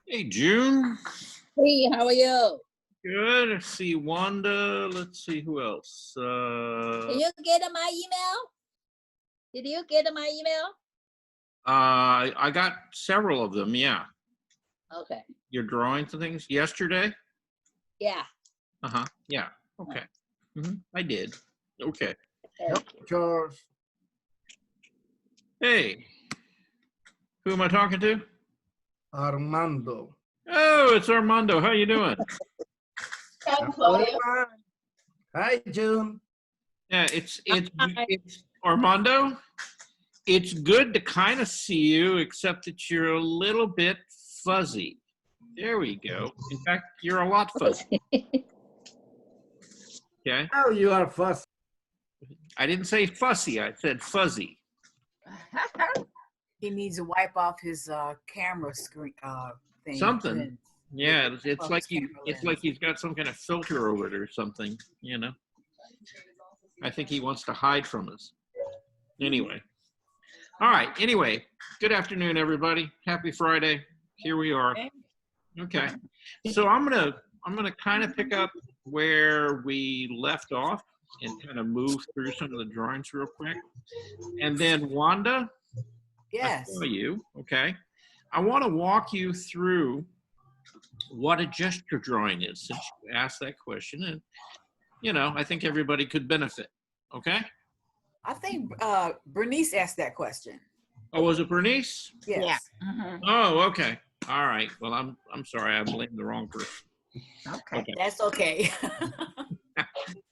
Hey, June. Hey, how are you? Good. Let's see, Wanda. Let's see who else. Did you get my email? Did you get my email? I got several of them. Yeah. Okay. Your drawings and things yesterday. Yeah. Yeah. Okay. I did. Okay. Yep, Charles. Hey, who am I talking to? Armando. Oh, it's Armando. How you doing? Hi, June. Yeah, it's Armando. It's good to kind of see you, except that you're a little bit fuzzy. There we go. In fact, you're a lot fuzzy. Okay. Oh, you are fussy. I didn't say fussy. I said fuzzy. He needs to wipe off his camera screen thing. Something. Yeah, it's like he's got some kind of filter over it or something. You know. I think he wants to hide from us. Anyway. All right. Anyway, good afternoon, everybody. Happy Friday. Here we are. Okay. So I'm gonna kind of pick up where we left off and kind of move through some of the drawings real quick. And then Wanda, Yes. I saw you. Okay. I want to walk you through what a gesture drawing is, since you asked that question, and you know, I think everybody could benefit. Okay. I think Bernice asked that question. Oh, was it Bernice? Yes. Yeah. Oh, okay. All right. Well, I'm sorry. I blamed the wrong person. Okay. That's okay.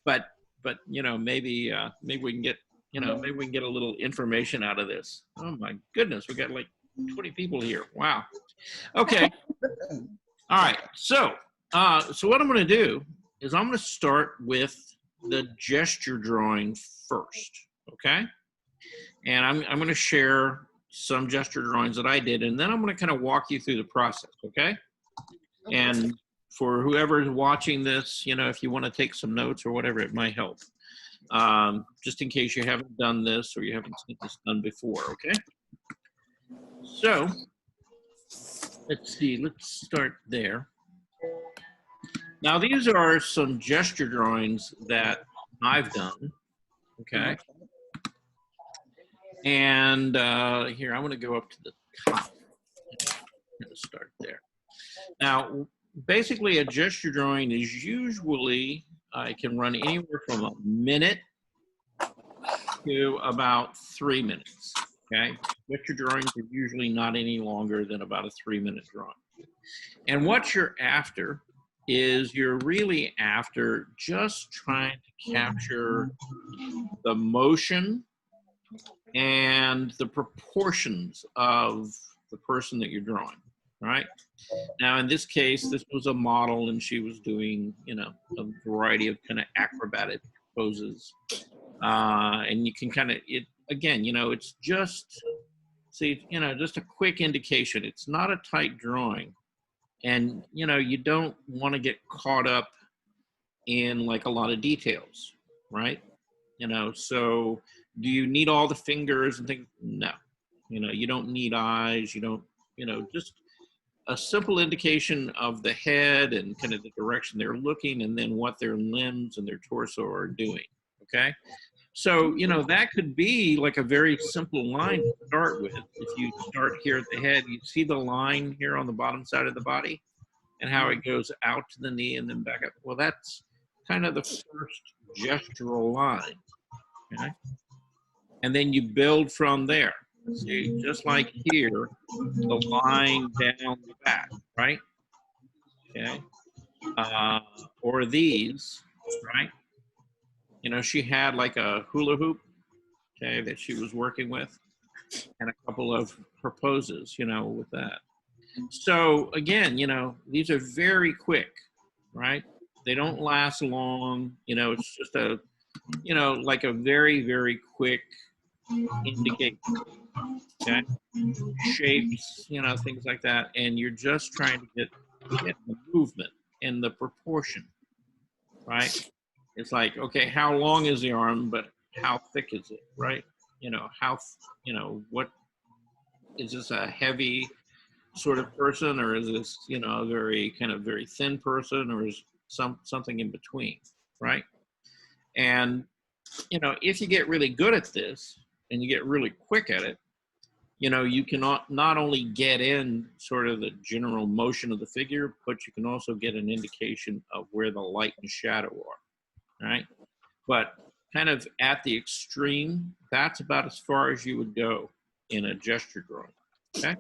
But you know, maybe we can get a little information out of this. Oh my goodness, we got like 20 people here. Wow. Okay. All right. So what I'm going to do is I'm going to start with the gesture drawing first. Okay. And I'm going to share some gesture drawings that I did, and then I'm going to kind of walk you through the process. Okay. And for whoever is watching this, you know, if you want to take some notes or whatever, it might help. Just in case you haven't done this or you haven't seen this done before, okay? So, let's see, let's start there. Now, these are some gesture drawings that I've done, okay? And here, I'm going to go up to the top. I'm going to start there. Now, basically, a gesture drawing is usually, it can run anywhere from a minute to about 3 minutes, okay? Gesture drawings are usually not any longer than about a 3-minute drawing. And what you're after is you're really after just trying to capture the motion and the proportions of the person that you're drawing, right? Now, in this case, this was a model, and she was doing, you know, a variety of kind of acrobatic poses. And you can kind of, again, you know, it's just, see, you know, just a quick indication. It's not a tight drawing. And, you know, you don't want to get caught up in like a lot of details, right? You know, so do you need all the fingers and things? No. You know, you don't need eyes. You don't, you know, just a simple indication of the head and kind of the direction they're looking, and then what their limbs and their torso are doing, okay? So, you know, that could be like a very simple line to start with. If you start here at the head, you see the line here on the bottom side of the body and how it goes out to the knee and then back up. Well, that's kind of the first gestural line, okay? And then you build from there. See, just like here, the line down the back, right? Okay. Or these, right? You know, she had like a hula hoop, okay, that she was working with, and a couple of her poses, you know, with that. So again, you know, these are very quick, right? They don't last long. You know, it's just a, you know, like a very, very quick indication. Okay, shapes, you know, things like that, and you're just trying to get the movement and the proportion, right? It's like, okay, how long is the arm, but how thick is it, right? You know, how, you know, what is this a heavy sort of person, or is this, you know, a very kind of very thin person, or is something in between, right? And, you know, if you get really good at this and you get really quick at it, you know, you can not only get in sort of the general motion of the figure, but you can also get an indication of where the light and shadow are, right? But kind of at the extreme, that's about as far as you would go in a gesture drawing, okay?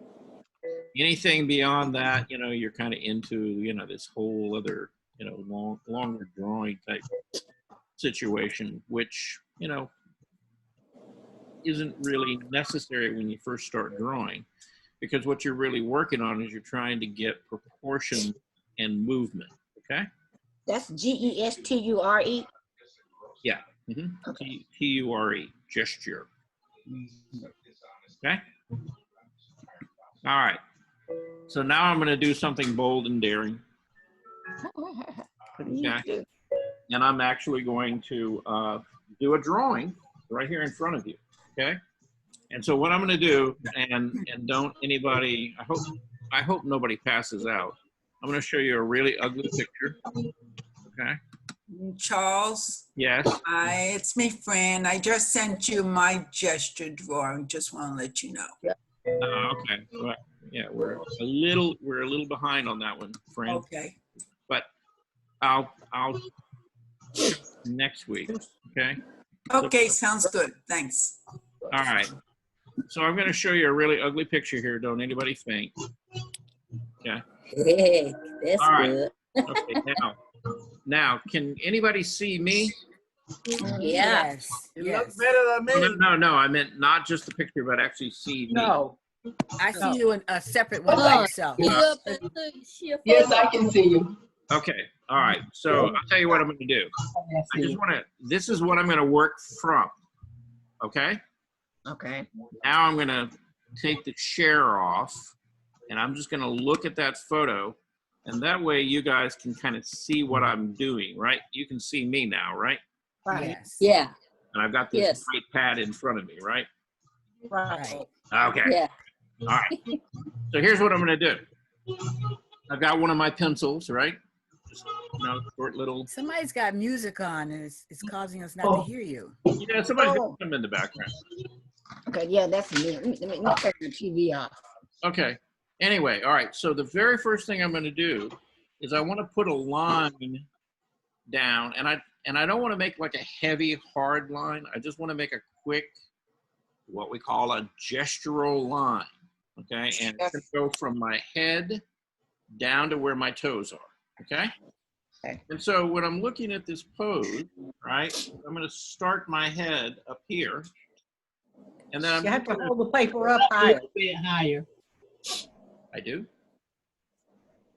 Anything beyond that, you know, you're kind of into, you know, this whole other, you know, longer drawing type situation, which, you know, isn't really necessary when you first start drawing, because what you're really working on is you're trying to get proportion and movement, okay? That's Gesture. Yeah. T-U-R-E, gesture. Okay? All right. So now I'm going to do something bold and daring. Okay? And I'm actually going to do a drawing right here in front of you, okay? And so what I'm going to do, and don't anybody, I hope nobody passes out. I'm going to show you a really ugly picture, okay? Charles, Yes. hi, it's me, Fran. I just sent you my gesture drawing. Just want to let you know. Okay. Well, yeah, we're a little behind on that one, friend. Okay. But I'll next week. Okay. Okay, sounds good. Thanks. All right. So I'm going to show you a really ugly picture here. Don't anybody faint. Okay. Hey, that's All right. good. Okay. Now, can anybody see me? Yeah. Yes. You Yes. look better than me. No. I meant not just the picture, but actually see me. No. I see you in a separate one by yourself. You up and see your Yes, photo? I can see you. Okay. All right. So I'll tell you what I'm going to do. I just want to. This is what I'm going to work from. Okay. Okay. Now I'm going to take the share off, and I'm just going to look at that photo, and that way you guys can kind of see what I'm doing, right? You can see me now, right? Right. Yes. Yeah. And I've got this Yes. white pad in front of me, right? Right. Okay. Yeah. All right. So here's what I'm going to do. I've got one of my pencils, right? Just, you know, short little. Somebody's got music on and it's causing us not to hear you. Yeah, somebody's got them in the background. Okay. Yeah, that's me. Let me turn the TV off. Okay. Anyway, all right. So the very first thing I'm going to do is I want to put a line down, and I don't want to make like a heavy, hard line. I just want to make a quick, what we call a gestural line. Okay, and it's going to go from my head down to where my toes are. Okay. Okay. And so when I'm looking at this pose, right, I'm going to start my head up here, and then You have to hold the paper up higher. I do.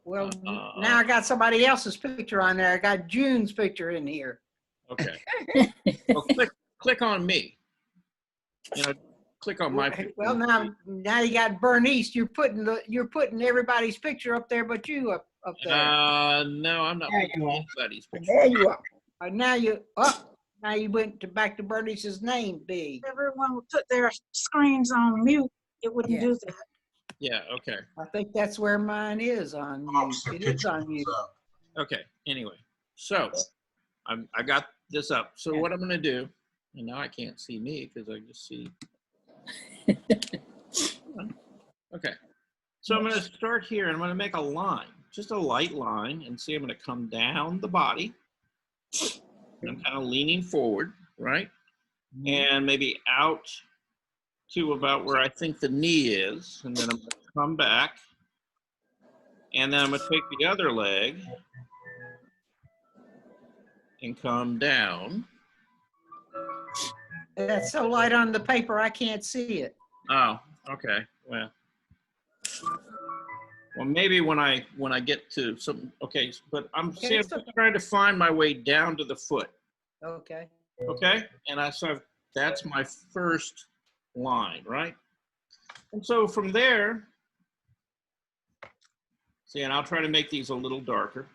Well, now I got somebody else's picture on there. I got June's picture in here. Okay. Well, click on me. You know, click on my picture. Well, now you got Bernice. You're putting everybody's picture up there, but you up there. No, I'm not putting anybody's picture. There you are. Now you went back to Bernice's name, B. Everyone would put their screens on mute, it wouldn't do that. Yeah, okay. I think that's where mine is on you. It is on you. Okay, anyway. So, I got this up. So what I'm going to do, and now I can't see me because I just see. Okay. So I'm going to start here, and I'm going to make a line, just a light line, and see I'm going to come down the body. And I'm kind of leaning forward, right? And maybe out to about where I think the knee is, and then I'm going to come back, and then I'm going to take the other leg and come down. That's so light on the paper, I can't see it. Oh, okay. Well, maybe when I get to some. Okay, but I'm trying to find my way down to the foot. Okay. Okay, and that's my first line, right? And so from there, see, and I'll try to make these a little darker.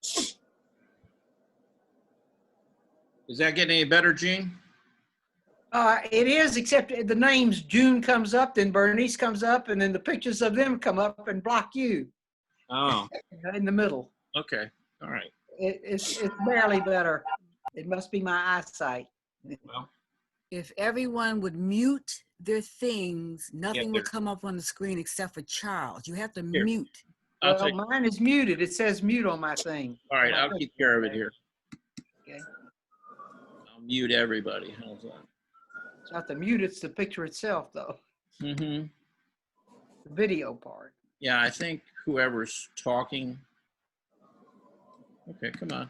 Is that getting any better, Gene? It is, except the names June comes up, then Bernice comes up, and then the pictures of them come up and block you Oh, in the middle. okay. All right. It's barely better. It must be my eyesight. Well, If everyone would mute their things, nothing there- would come up on the screen except for Charles. You have to Here. mute. I'll Well, take, mine is muted. It says mute on my thing. all right, On my I'll keep care of it here. Okay. I'll mute everybody. How's that? It's not the mute, it's the picture itself, though. Mm-hmm. The video part. Yeah, I think whoever's talking. Okay, come on.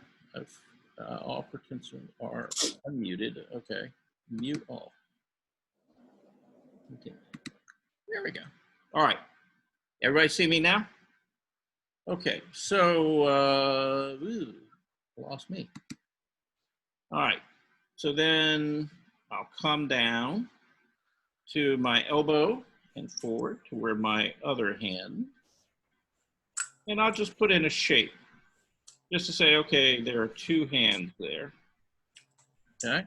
All participants are unmuted. Okay, mute all. Okay. There we go. All right. Everybody see me now? Okay, so, lost me. All right, so then I'll come down to my elbow and forward to where my other hand, and I'll just put in a shape just to say, okay, there are two hands there, okay?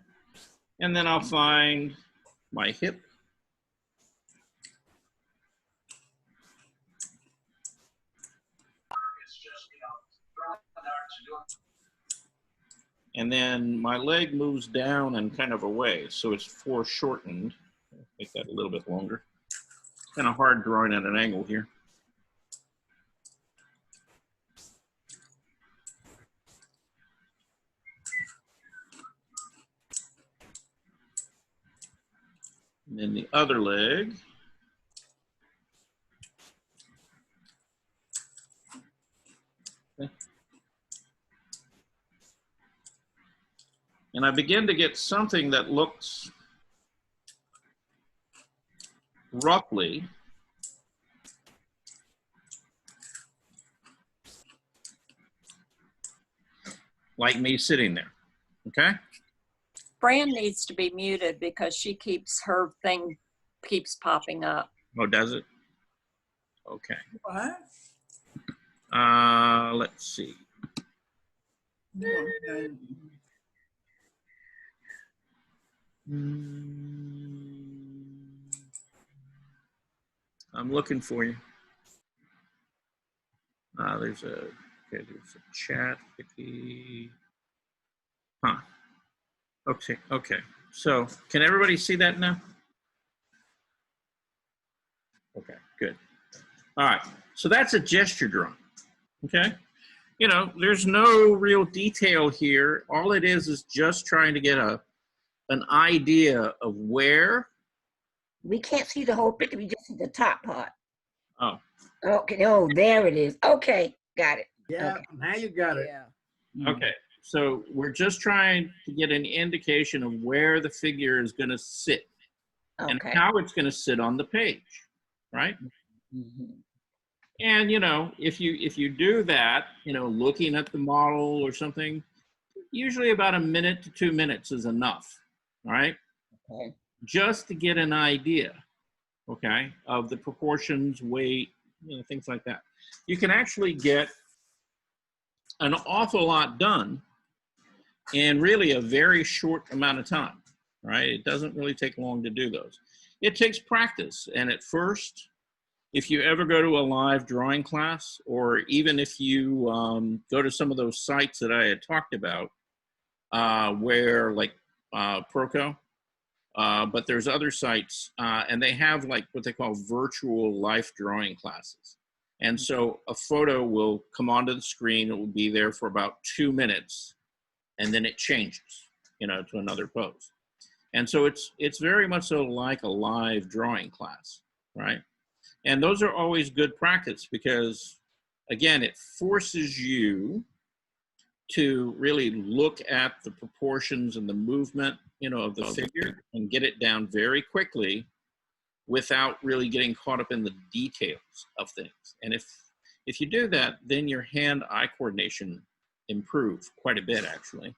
And then I'll find my hip. And then my leg moves down and kind of away, so it's foreshortened. Make that a little bit longer. Kind of hard drawing at an angle here. And then the other leg. Okay. And I begin to get something that looks roughly like me sitting there, okay? Fran needs to be muted because she keeps, her thing keeps popping up. Oh, does it? Okay. What? Let's see. I'm looking for you. There's a chat. Huh. Okay. So can everybody see that now? Okay, good. All right, so that's a gesture drawing, okay? You know, there's no real detail here. All it is just trying to get an idea of where. We can't see the whole picture, we just see the top part. Oh, Okay, oh, there it is. Okay, got it. Yeah, Okay. now you got it. Yeah. okay. So we're just trying to get an indication of where the figure is going to sit and Okay. how it's going to sit on the page, right? Mhm. And you know, if you do that, you know, looking at the model or something, usually about 1 minute to 2 minutes is enough, all right? Okay. Just to get an idea, okay, of the proportions, weight, you know, things like that. You can actually get an awful lot done in really a very short amount of time, right? It doesn't really take long to do those. It takes practice, and at first, if you ever go to a live drawing class, or even if you go to some of those sites that I had talked about, where like Proco, but there's other sites, and they have like what they call virtual life drawing classes. And so a photo will come onto the screen, it will be there for about 2 minutes, and then it changes, you know, to another pose. And so it's very much so like a live drawing class, right? And those are always good practice because, again, it forces you to really look at the proportions and the movement, you know, of the figure and get it down very quickly without really getting caught up in the details of things. And if you do that, then your hand-eye coordination improves quite a bit, actually.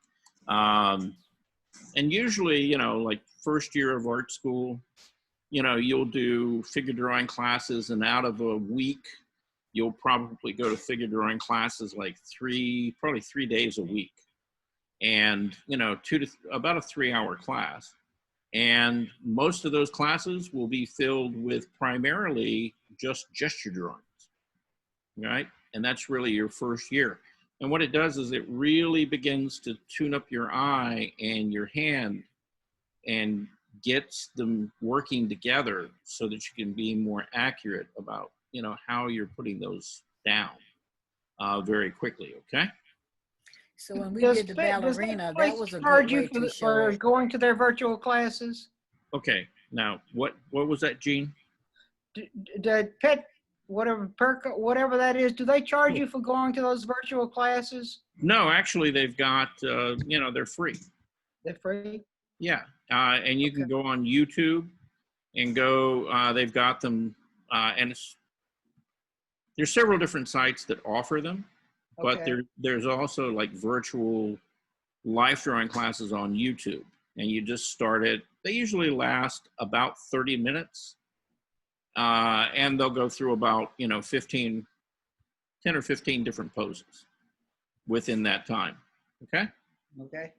And usually, you know, like first year of art school, you know, you'll do figure drawing classes, and out of a week, you'll probably go to figure drawing classes like probably 3 days a week. And, you know, about a 3-hour class. And most of those classes will be filled with primarily just gesture drawings, right? And that's really your first year. And what it does is it really begins to tune up your eye and your hand and gets them working together so that you can be more accurate about, you know, how you're putting those down very quickly, okay? So when we Does did the does ballerina, place that was a charge good you way for, to show for it. going to their virtual classes? Okay, now what was that, Gene? The pet, whatever whatever that is, do they charge you for going to those virtual classes? No, actually they've got, you know, they're free. They're free? Yeah, and you can go on YouTube and go, they've got them, and there's several different sites that offer them, but Okay. there's also like virtual life drawing classes on YouTube, and you just start it. They usually last about 30 minutes, and they'll go through about, you know, 10 or 15 different poses within that time, okay? Okay.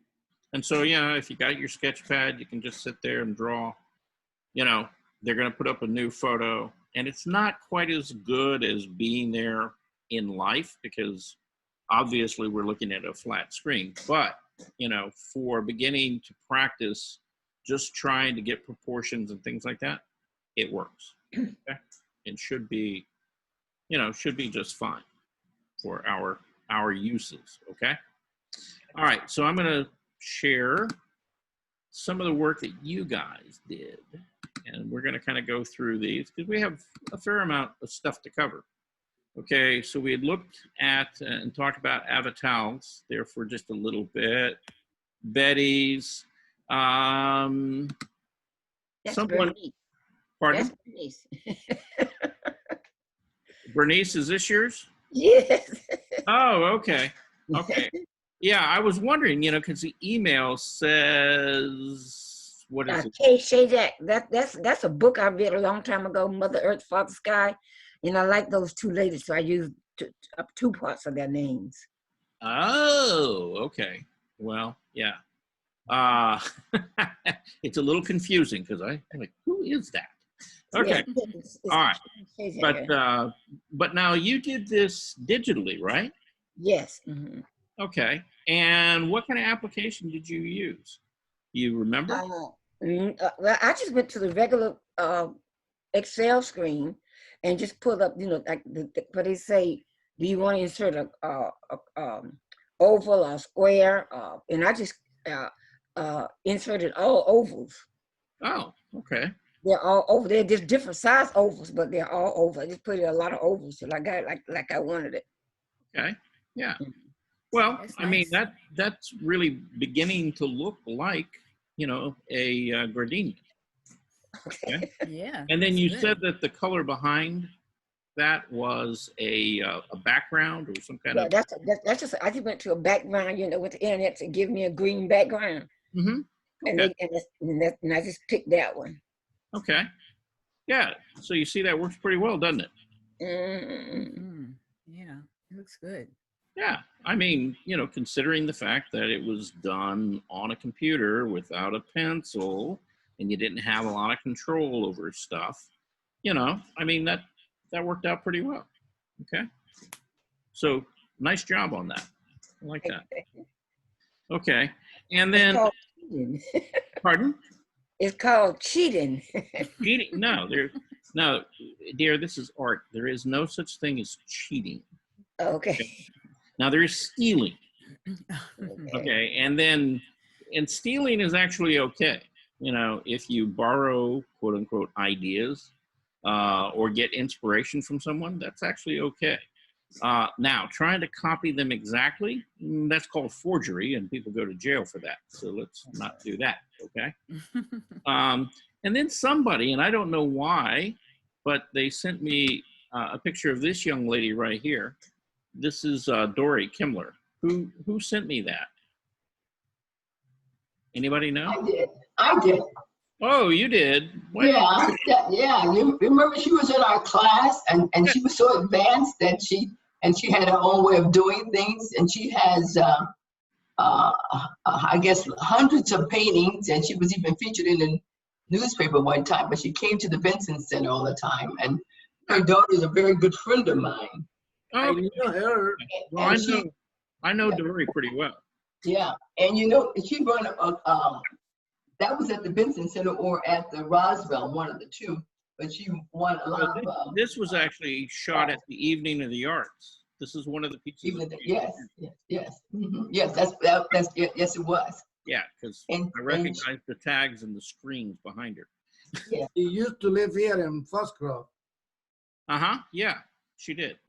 And so, yeah, if you got your sketch pad, you can just sit there and draw. You know, they're going to put up a new photo, and it's not quite as good as being there in life because obviously we're looking at a flat screen. But, you know, for beginning to practice, just trying to get proportions and things like that, it works. Okay? It should be, you know, should be just fine for our uses. Okay. All right. So I'm going to share some of the work that you guys did, and we're going to kind of go through these because we have a fair amount of stuff to cover. Okay, so we had looked at and talked about avatals there for just a little bit. Betty's, That's someone, Bernice. pardon? That's Bernice. Bernice, is this yours? Yes. Oh, okay. Okay. Yeah, I was wondering, you know, because the email says, what is it? Kay Shajak, that's a book I read a long time ago, Mother Earth, Father Sky. And I like those two ladies, so I used two parts of their names. Oh, okay. Well, yeah. It's a little confusing because I'm like, who is that? Okay. Yeah, All right. Kay Shajak. But now you did this digitally, right? Yes. Mhm. Okay. And what kind of application did you use? You remember? Well, I just went to the regular Excel screen and just pulled up, you know, like what they say, do you want to insert a oval or square? And I just inserted all ovals. Oh, okay. They're all over. They're just different size ovals, but they're all over. I just put in a lot of ovals till I got it like I wanted it. Okay. Yeah. Well, That's I mean, nice. that's really beginning to look like, you know, a gardenia. Okay. Yeah. And then that's you good. said that the color behind that was a background or some kind Yeah, of. that's just. I just went to a background, you know, with the internet to give me a green background, Mm-hmm. and Okay. and I just picked that one. Okay. Yeah. So you see that works pretty well, doesn't it? Mm. Yeah, it looks good. Yeah. I mean, you know, considering the fact that it was done on a computer without a pencil and you didn't have a lot of control over stuff, you know, I mean, that worked out pretty well. Okay. So nice job on that. I like that. Okay. And It's then, called cheating. pardon? It's called cheating. Cheating? No, no, dear, this is art. There is no such thing as cheating. Okay. Now there is stealing. Okay. And stealing is actually okay. You know, if you borrow quote unquote ideas or get inspiration from someone, that's actually okay. Now, trying to copy them exactly, that's called forgery, and people go to jail for that. So let's not do that, okay? And then somebody, and I don't know why, but they sent me a picture of this young lady right here. This is Dory Kimler. Who sent me that? Anybody know? I did. Oh, you did? Yeah, yeah. You remember she was in our class, and she was so advanced that she had her own way of doing things, and she has I guess, hundreds of paintings, and she was even featured in the newspaper one time, but she came to the Vincent Center all the time. And her daughter is a very good friend of mine. I Okay. know her. Well, I know Dory pretty well. Yeah, and she run that was at the Vincent Center or at the Roswell, one of the two. But she won a lot of. This was actually shot at the Evening of the Arts. This is one of the pieces. Yes. Yes, yes, it was. Yeah, because And- I recognize the tags and the screens behind her. Yeah. She used to live here in Foscroft. Yeah, she did.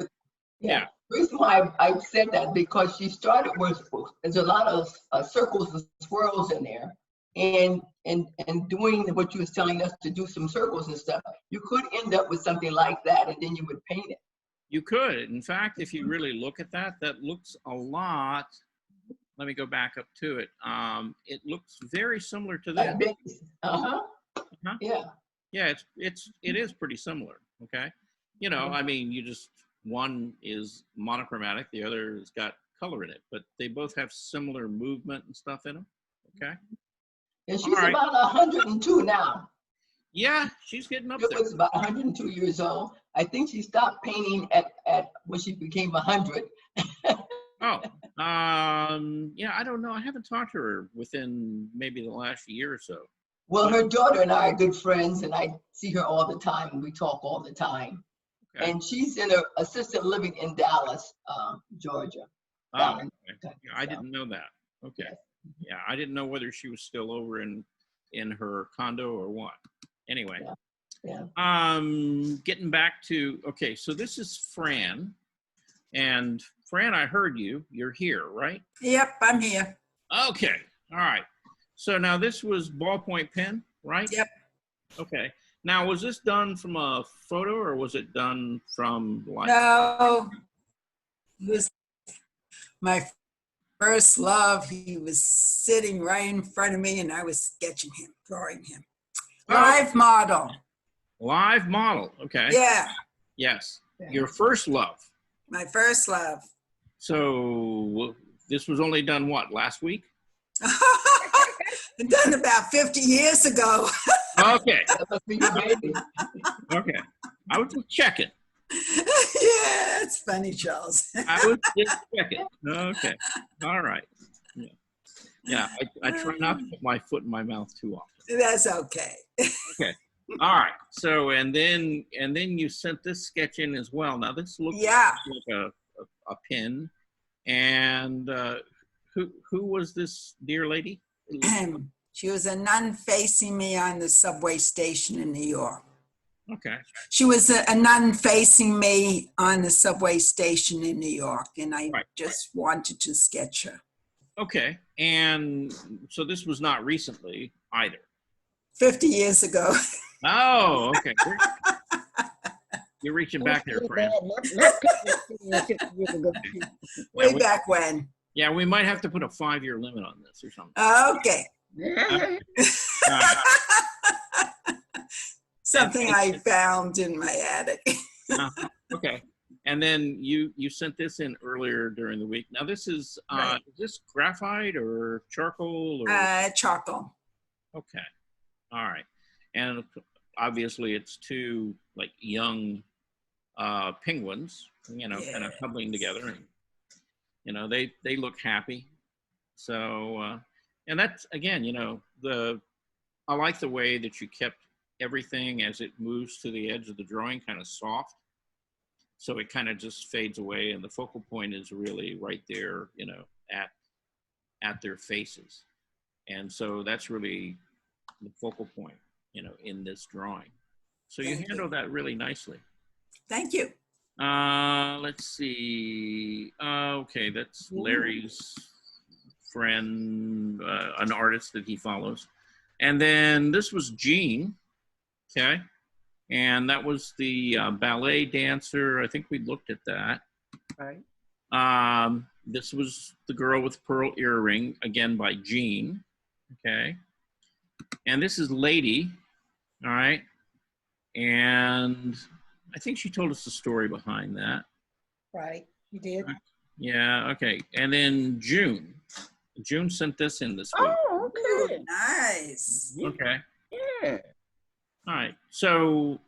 Yeah. The reason why I said that because she started with there's a lot of circles and swirls in there, and doing what you was telling us to do some circles and stuff, you could end up with something like that, and then you would paint it. You could. In fact, if you really look at that, that looks a lot. Let me go back up to it. It looks very similar to this. Yeah. Yeah, it is pretty similar. Okay. I mean, one is monochromatic, the other has got color in it, but they both have similar movement and stuff in them. Okay. And she's about 102 now. Yeah, she's getting up She there. looks about 102 years old. I think she stopped painting at when she became 100. Oh, yeah, I don't know. I haven't talked to her within maybe the last year or so. Well, her daughter and I are good friends, and I see her all the time, and we talk all the time. Okay. And she's in her assisted living in Dallas, Georgia. Oh, okay. Yeah, I didn't know that. Okay. Yeah, I didn't know whether she was still over in her condo or what. Anyway. Yeah. Getting back to, okay, so this is Fran. And Fran, I heard you. You're here, right? Yep, I'm here. Okay. All right. So now this was ballpoint pen, right? Yep. Okay. Now, was this done from a photo or was it done from like? No, this my first love. He was sitting right in front of me, and I was sketching him, drawing him. Live model. Live model. Okay. Yeah, Yes. Your first love. my first love. So this was only done what, last week? Done about 50 years ago. Okay. That must be your baby. Okay. I was just checking. Yeah, it's funny, Charles. I was just checking. Okay. All right. Yeah. I try not to put my foot in my mouth too often. That's okay. Okay. All right. So and then you sent this sketch in as well. Now this looks like a pin. And who was this dear lady? She was a nun facing me on the subway station in New York. Okay. She was a nun facing me on the subway station in New York, and I just wanted to sketch her. Okay. And so this was not recently either. 50 years ago. Oh, okay. You're reaching back there, Fran. Way back when. Yeah, we might have to put a 5-year limit on this or something. Okay. Something I found in my attic. Okay. And then you sent this in earlier during the week. Now this is this graphite or charcoal or Charcoal. Okay. All right. And obviously it's two like young penguins, kind of huddling together, and they look happy. So and that's again, I like the way that you kept everything as it moves to the edge of the drawing kind of soft. So it kind of just fades away and the focal point is really right there, at their faces. And so that's really the focal point, in this drawing. So you handle that really nicely. Thank you. Let's see. Okay, that's Larry's friend, an artist that he follows. And then this was Jean, okay? And that was the ballet dancer. I think we looked at that. Right. This was the girl with pearl earring, again by Jean, okay? And this is Lady, all right? And I think she told us the story behind that. Right. You did. Yeah, okay. And then June. June sent this in this week. Oh, Ooh, okay. nice. Okay. Yeah. All right. So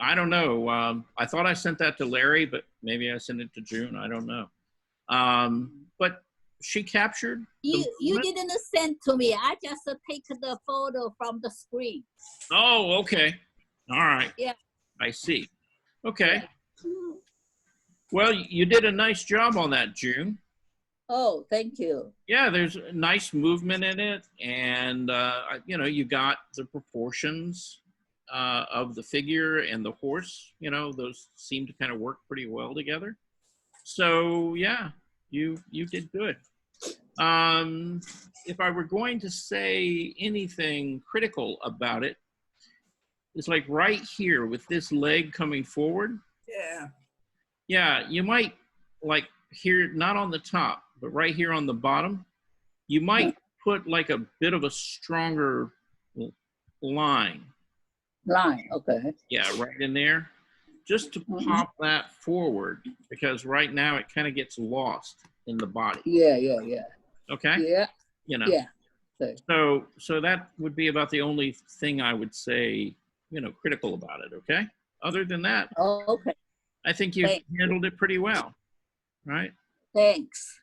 I don't know. I thought I sent that to Larry, but maybe I sent it to June. I don't know. But she captured the You moment. didn't send to me. I just take the photo from the screen. Oh, okay. All right. Yeah. I see. Okay. Well, you did a nice job on that, June. Oh, thank you. Yeah, there's a nice movement in it, and you got the proportions of the figure and the horse. Those seem to kind of work pretty well together. So yeah, you did good. If I were going to say anything critical about it, it's like right here with this leg coming forward. Yeah. Yeah, you might like here, not on the top, but right here on the bottom, you might put like a bit of a stronger line. Line, okay. Yeah, right in there, just to pop that forward, because right now it kind of gets lost in the body. Yeah. Okay. Yeah. Yeah. So that would be about the only thing I would say, critical about it. Okay. Other than that, Oh, okay. I think you Thanks. handled it pretty well. Right. Thanks.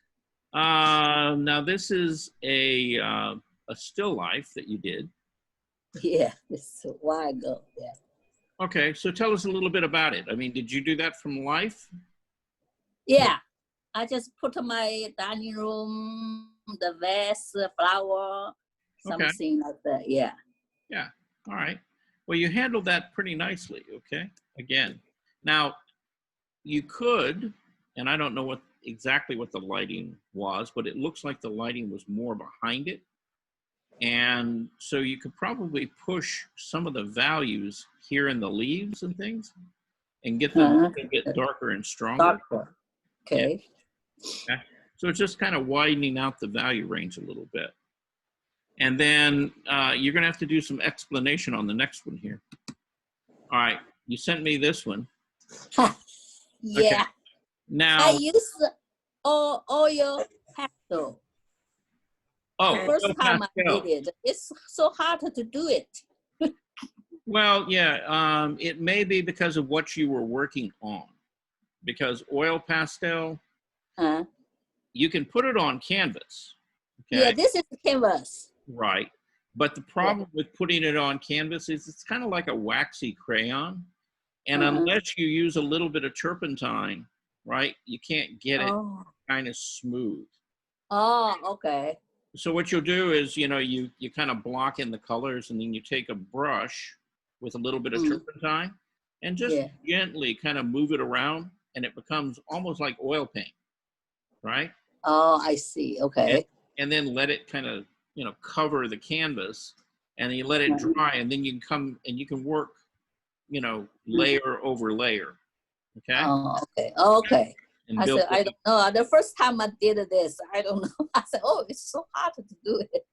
Now this is a still life that you did. Yeah, it's a while ago. Yeah. Okay, so tell us a little bit about it. I mean, did you do that from life? Yeah. I just put my dining room, the vase, the flower, Okay. something like that. Yeah. Yeah. All right. Well, you handled that pretty nicely. Okay. Again, now you could, and I don't know exactly what the lighting was, but it looks like the lighting was more behind it. And so you could probably push some of the values here in the leaves and things and get them a bit darker and stronger. Darker. Okay. Yeah. So it's just kind of widening out the value range a little bit. And then you're going to have to do some explanation on the next one here. All right. You sent me this one. Yeah. Okay. Now, I use oil pastel. oh, First oil time I pastel. did it. It's so hard to do it. Well, yeah, it may be because of what you were working on. Because oil pastel, you can put it on canvas. Okay? Yeah, this is the canvas. Right. But the problem with putting it on canvas is it's kind of like a waxy crayon. And unless you use a little bit of turpentine, right, you can't get it kind of smooth. Oh, okay. So what you'll do is, you kind of block in the colors, and then you take a brush with a little bit of turpentine and just gently kind of move it around, and it becomes almost like oil paint, right? Oh, I see. Okay. And then let it kind of, cover the canvas, and then you let it dry, and then you can come and you can work, layer over layer. Okay. Oh, okay. Okay. And I said, I don't know. The first time I did this, I don't know. I said, oh, it's so hard to do it.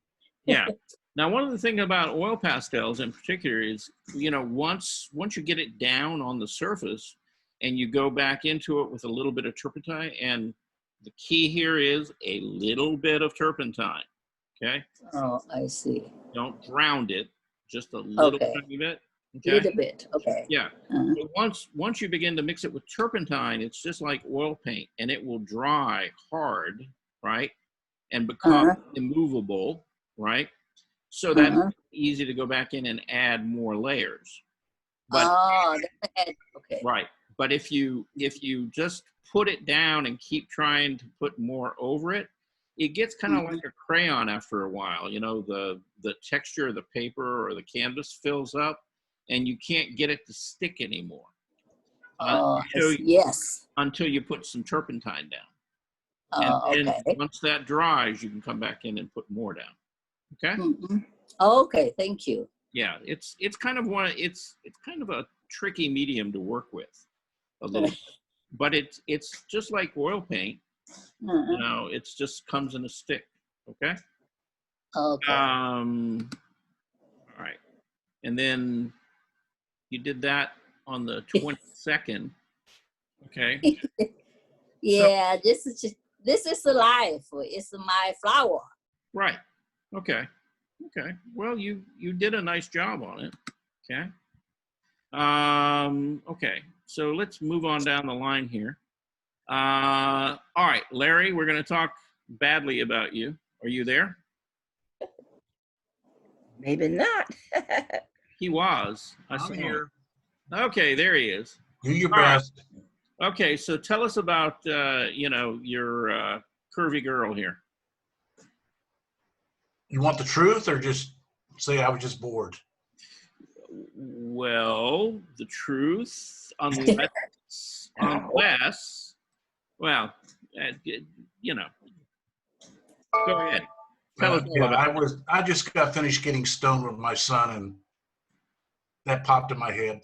Yeah. Now, one of the things about oil pastels in particular is, once you get it down on the surface and you go back into it with a little bit of turpentine, and the key here is a little bit of turpentine. Okay. Oh, I see. Don't drown it, just a little tiny bit. Okay. Little bit. Okay. Yeah. But once you begin to mix it with turpentine, it's just like oil paint, and it will dry hard, right, and become immovable, right. So that's easy to go back in and add more layers. But okay. right. But if you just put it down and keep trying to put more over it, it gets kind of like a crayon after a while. The texture of the paper or the canvas fills up, and you can't get it to stick anymore. Until you put some turpentine down. And then once that dries, you can come back in and put more down. Okay. Okay. Thank you. Yeah, it's kind of it's kind of a tricky medium to work with, a little bit. But it's just like oil paint. It just comes in a stick. Okay. Okay. All right, and then you did that on the 22nd. Okay. Yeah, this is just This is life. It's my flower. Right. Okay. Okay. Well, you did a nice job on it. Okay. Okay. So let's move on down the line here. All right, Larry, we're going to talk badly about you. Are you there? Maybe not. He was. I I'm saw him. here. Okay, there he is. Do your All right. best. Okay, so tell us about you know, your curvy girl here. You want the truth or just say I was just bored? Well, the truth, unless, well, you know, go ahead. Tell us all Yeah, about it. I just got finished getting stoned with my son, and that popped in my head.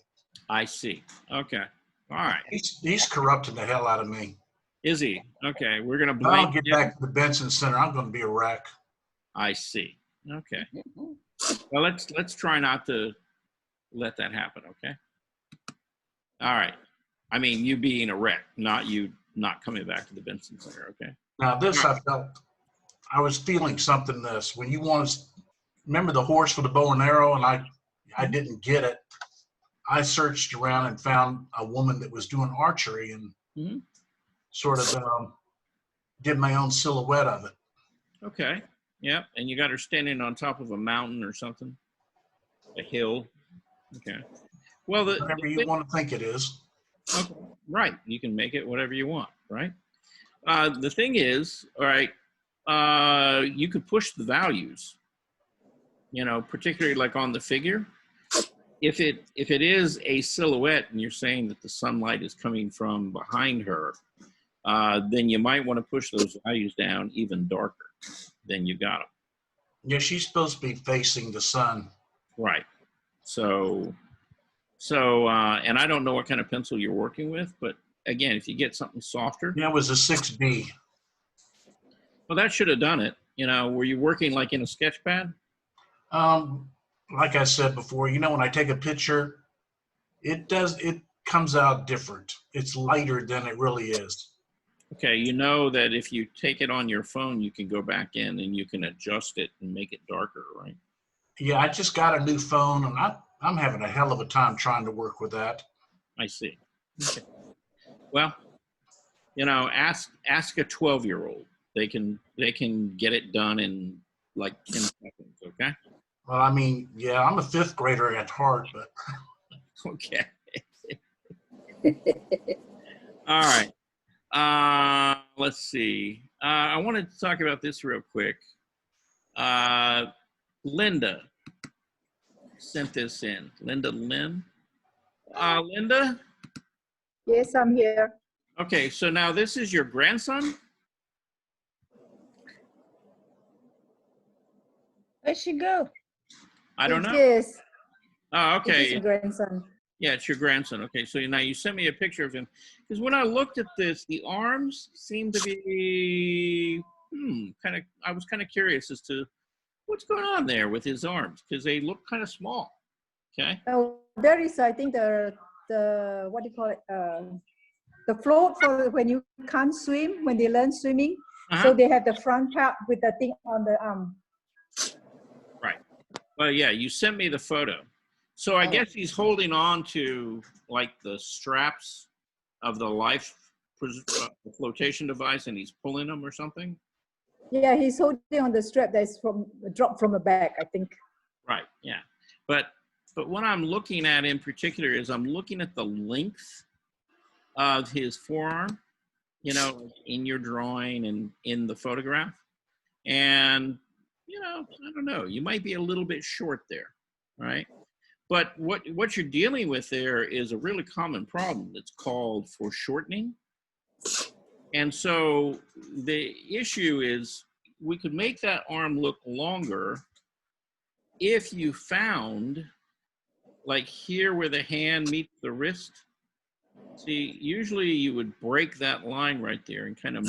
I see. Okay. All right. He's corrupting the hell out of me. Is he? Okay. We're going to If I blame don't get him. back to the Benson Center, I'm going to be a wreck. I see. Okay. Well, let's try not to let that happen. Okay. All right. I mean, you being a wreck, not you not coming back to the Benson Center. Okay. Now this, I was feeling something this. When you want to, remember the horse for the bow and arrow, and I didn't get it. I searched around and found a woman that was doing archery and sort of did my own silhouette of it. Okay. Yep. And you got her standing on top of a mountain or something, a hill. Okay. Well, Whatever you want to think it is. Okay. Right. You can make it whatever you want. Right. The thing is, all right, you could push the values, you know, particularly like on the figure. If it is a silhouette and you're saying that the sunlight is coming from behind her, then you might want to push those values down even darker than you got them. Yeah, she's supposed to be facing the sun. Right. So, and I don't know what kind of pencil you're working with, but again, if you get something softer. Yeah, it was a 6B. Well, that should have done it. You know, were you working like in a sketch pad? Like I said before, you know, when I take a picture, it comes out different. It's lighter than it really is. Okay, you know that if you take it on your phone, you can go back in and you can adjust it and make it darker, right? Yeah, I just got a new phone, and I'm having a hell of a time trying to work with that. I see. Okay. Well, you know, ask a 12-year-old. They can get it done in like 10 seconds, okay? Well, I mean, yeah, I'm a 5th grader at heart, but Okay. All right. Let's see. I wanted to talk about this real quick. Linda sent this in. Linda Lynn. Linda? Yes, I'm here. Okay, so now this is your grandson? Where'd she go? I don't know. Yes. Oh, It's okay. his grandson. Yeah, it's your grandson. Okay, so now you sent me a picture of him. Because when I looked at this, the arms seem to be, I was kind of curious as to what's going on there with his arms, because they look kind of small. Okay. There is, I think, the what do you call it? The float for when you can't swim, when they learn swimming. So they have the front part with the thing on the arm. Right. Well, yeah, you sent me the photo. So I guess he's holding on to like the straps of the life flotation device, and he's pulling them or something. Yeah, he's holding on the strap that's dropped from the back, I think. Right. Yeah. But what I'm looking at in particular is I'm looking at the length of his forearm, you know, in your drawing and in the photograph. And, you know, I don't know, you might be a little bit short there, right? But what you're dealing with there is a really common problem that's called foreshortening. And so the issue is we could make that arm look longer if you found, like here where the hand meets the wrist. See, usually you would break that line right there and kind of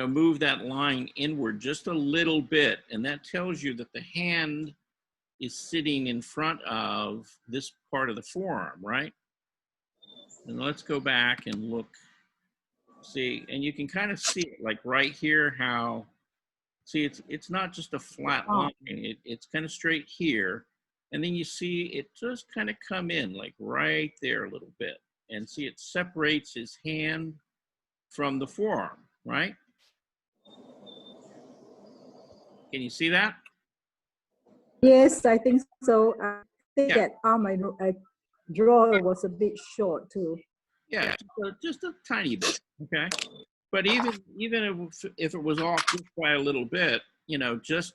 move that line inward just a little bit. And that tells you that the hand is sitting in front of this part of the forearm, right? And let's go back and look. See, and you can kind of see it like right here how, see, it's not just a flat line. It's kind of straight here. And then you see it just kind of come in like right there a little bit. And see, it separates his hand from the forearm, right? Can you see that? Yes, I think so. I think Yeah. that arm I draw was a bit short too. Yeah, just a tiny bit, okay? But even if it was off just by a little bit, you know, just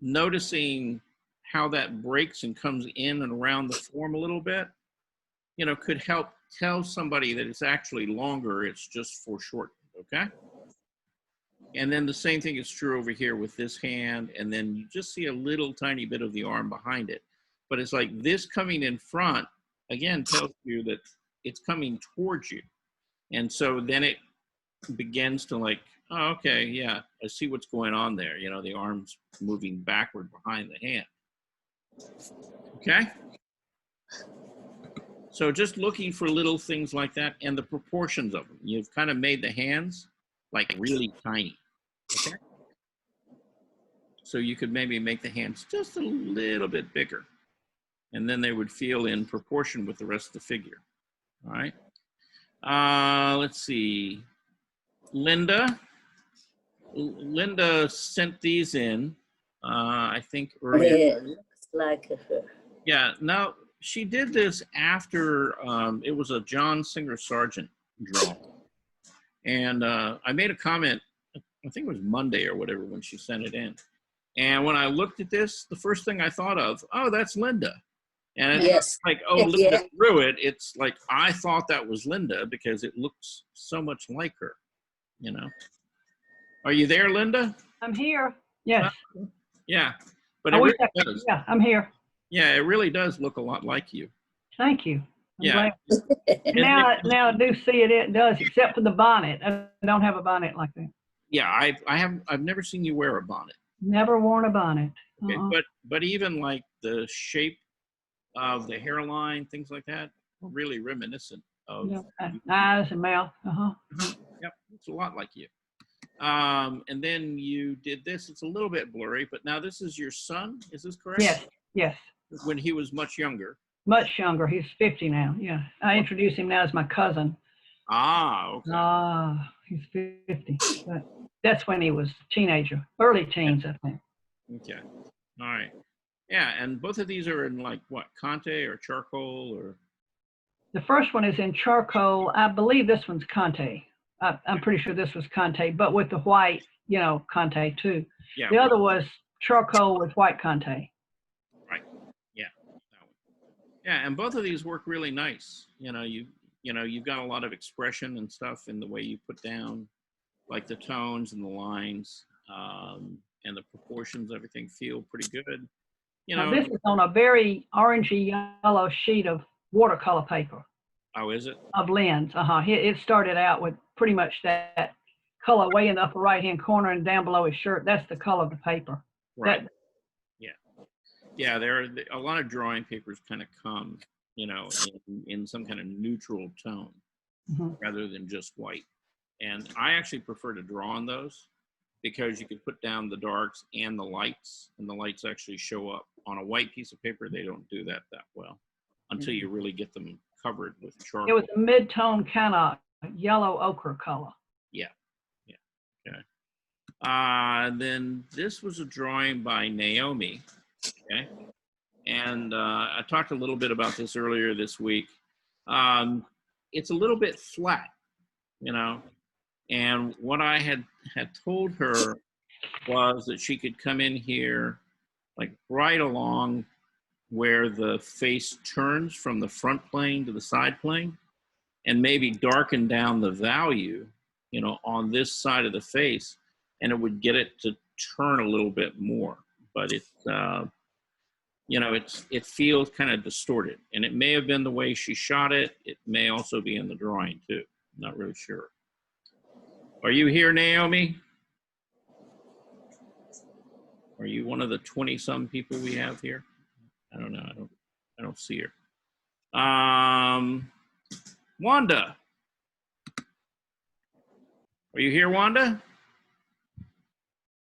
noticing how that breaks and comes in and around the form a little bit, you know, could help tell somebody that it's actually longer, it's just foreshortened, okay? And then the same thing is true over here with this hand, and then you just see a little tiny bit of the arm behind it. But it's like this coming in front, again, tells you that it's coming towards you. And so then it begins to like, oh, okay, yeah, I see what's going on there. You know, the arm's moving backward behind the hand. Okay? So just looking for little things like that and the proportions of them. You've kind of made the hands like really tiny. Okay? So you could maybe make the hands just a little bit bigger. And then they would feel in proportion with the rest of the figure. All right? Let's see. Linda sent these in, I think earlier. Yeah, looks like her. Yeah, now she did this after it was a John Singer Sargent drawing. And I made a comment, I think it was Monday or whatever when she sent it in. And when I looked at this, the first thing I thought of, oh, that's Linda. And it's Yes. like, oh, Linda drew it. It's like, I thought that was Linda because it looks so much like her, you know. Are you there, Linda? I'm here. Yes. Yeah, but I it wish really does. Yeah, I'm here. Yeah, it really does look a lot like you. Thank you. I'm Yeah. glad. Now I do see it. It does, except for the bonnet. I don't have a bonnet like that. Yeah, I've never seen you wear a bonnet. Never worn a bonnet. Okay, but even like the shape of the hairline, things like that, are really reminiscent of. Eyes and mouth. Yep, it's a lot like you. And then you did this. It's a little bit blurry, but now this is your son. Is this correct? Yes. Yes. When he was much younger. Much younger. He's 50 now. Yeah. I introduce him now as my cousin. Ah, okay. He's 50. But that's when he was a teenager, early teens, I think. Okay. All right. Yeah, and both of these are in like what, Conte or charcoal or? The first one is in charcoal. I believe this one's Conte. I'm pretty sure this was Conte, but with the white, you know, Conte too. Yeah. The other was charcoal with white Conte. Right. Yeah. Yeah, and both of these work really nice. You know, you've got a lot of expression and stuff in the way you put down, like the tones and the lines, and the proportions. Everything feel pretty good. You know, now, this is on a very orangey yellow sheet of watercolor paper. Oh, is it? Of lens. It started out with pretty much that color way in the upper right-hand corner and down below his shirt. That's the color of the paper. Right. Yeah, there are a lot of drawing papers kind of come, you know, in some kind of neutral tone rather than just white. And I actually prefer to draw on those because you can put down the darks and the lights actually show up. On a white piece of paper, they don't do that well until you really get them covered with charcoal. It was a mid-tone kind of yellow ochre color. Yeah. Okay. Then this was a drawing by Naomi. Okay. And I talked a little bit about this earlier this week. It's a little bit flat, you know, and what I had told her was that she could come in here like right along where the face turns from the front plane to the side plane and maybe darken down the value, you know, on this side of the face, and it would get it to turn a little bit more. But it's, you know, it feels kind of distorted, and it may have been the way she shot it. It may also be in the drawing too. I'm not really sure. Are you here, Naomi? Are you one of the 20-some people we have here? I don't know. I don't see her. Wanda. Are you here, Wanda?